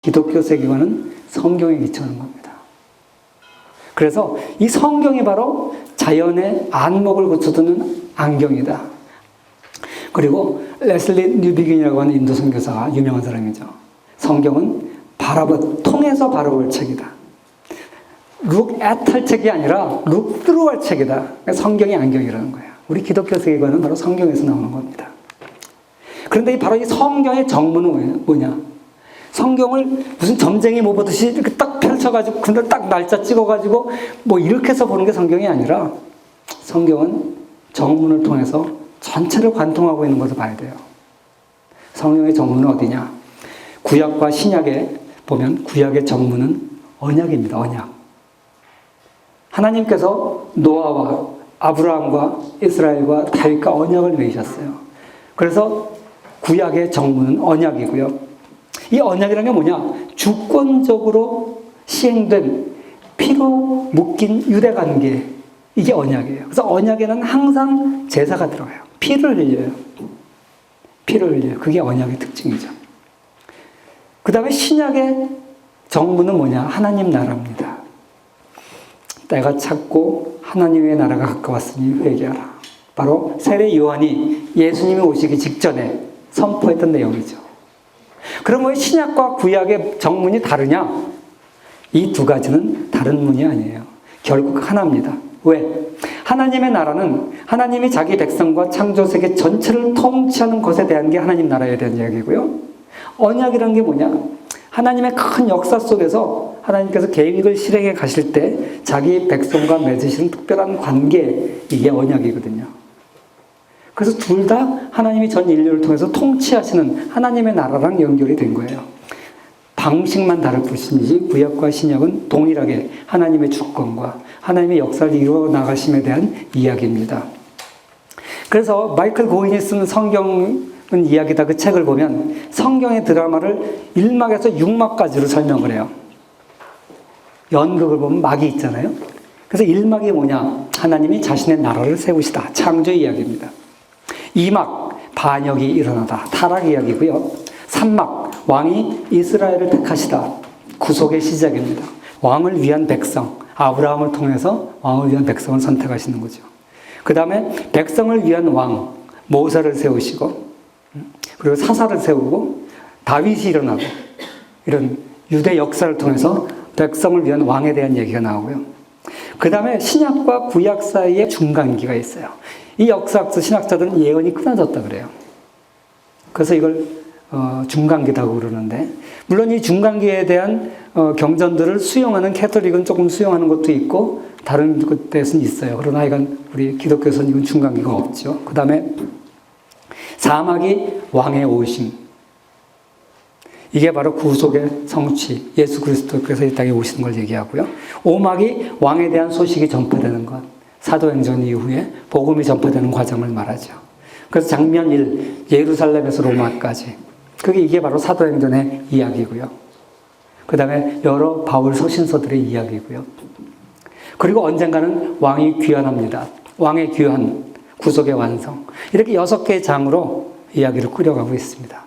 기독교 세계관은 성경에 기초하는 겁니다. 그래서 이 성경이 바로 자연의 안목을 고쳐두는 안경이다. 그리고 레슬리 뉴비긴이라고 하는 인도 선교사가 유명한 사람이죠. 성경은 통해서 바라볼 책이다. look at 할 책이 아니라 look through 할 책이다. 그러니까 성경의 안경이라는 거예요. 우리 기독교 세계관은 바로 성경에서 나오는 겁니다. 그런데 바로 이 성경의 정문은 뭐냐? 성경을 무슨 점쟁이 못 보듯이 이렇게 딱 펼쳐가지고, 근데 딱 날짜 찍어가지고, 뭐 이렇게 해서 보는 게 성경이 아니라, 성경은 정문을 통해서 전체를 관통하고 있는 것을 봐야 돼요. 성경의 정문은 어디냐? 구약과 신약에 보면 구약의 정문은 언약입니다. 언약. 하나님께서 노아와 아브라함과 이스라엘과 다윗과 언약을 맺으셨어요. 그래서 구약의 정문은 언약이고요. 이 언약이라는 게 뭐냐? 주권적으로 시행된 피로 묶인 유대관계, 이게 언약이에요. 그래서 언약에는 항상 제사가 들어가요. 피를 흘려요. 피를 흘려요. 그게 언약의 특징이죠. 그 다음에 신약의 정문은 뭐냐? 하나님 나라입니다. 때가 찼고 하나님의 나라가 가까웠으니 회개하라. 바로 세례 요한이 예수님이 오시기 직전에 선포했던 내용이죠. 그럼 왜 신약과 구약의 정문이 다르냐? 이 두 가지는 다른 문이 아니에요. 결국 하나입니다. 왜? 하나님의 나라는 하나님이 자기 백성과 창조세계 전체를 통치하는 것에 대한 게 하나님 나라에 대한 이야기고요. 언약이라는 게 뭐냐? 하나님의 큰 역사 속에서 하나님께서 계획을 실행해 가실 때 자기 백성과 맺으시는 특별한 관계, 이게 언약이거든요. 그래서 둘 다 하나님이 전 인류를 통해서 통치하시는 하나님의 나라랑 연결이 된 거예요. 방식만 다를 뿐이지 구약과 신약은 동일하게 하나님의 주권과 하나님의 역사를 이루어 나가심에 대한 이야기입니다. 그래서 마이클 고인이 쓴 성경은 이야기다, 그 책을 보면 성경의 드라마를 1막에서 6막까지로 설명을 해요. 연극을 보면 막이 있잖아요. 그래서 1막이 뭐냐? 하나님이 자신의 나라를 세우시다. 창조 이야기입니다. 2막, 반역이 일어나다. 타락 이야기고요. 3막, 왕이 이스라엘을 택하시다. 구속의 시작입니다. 왕을 위한 백성, 아브라함을 통해서 왕을 위한 백성을 선택하시는 거죠. 그 다음에 백성을 위한 왕, 모세를 세우시고, 그리고 사사를 세우고, 다윗이 일어나고, 이런 유대 역사를 통해서 백성을 위한 왕에 대한 얘기가 나오고요. 그 다음에 신약과 구약 사이에 중간기가 있어요. 이 역사학자, 신학자들은 예언이 끊어졌다 그래요. 그래서 이걸 중간기라고 그러는데, 물론 이 중간기에 대한 경전들을 수용하는 캐톨릭은 조금 수용하는 것도 있고 다른 곳에서는 있어요. 그러나 이건 우리 기독교에서는 이건 중간기가 없죠. 그 다음에 4막이 왕의 오심, 이게 바로 구속의 성취, 예수 그리스도께서 이 땅에 오시는 걸 얘기하고요. 5막이 왕에 대한 소식이 전파되는 것, 사도행전 이후에 복음이 전파되는 과정을 말하죠. 그래서 장면 1, 예루살렘에서 로마까지, 이게 바로 사도행전의 이야기고요. 그 다음에 여러 바울 서신서들의 이야기고요. 그리고 언젠가는 왕이 귀환합니다. 왕의 귀환, 구속의 완성, 이렇게 6개의 장으로 이야기를 꾸려가고 있습니다.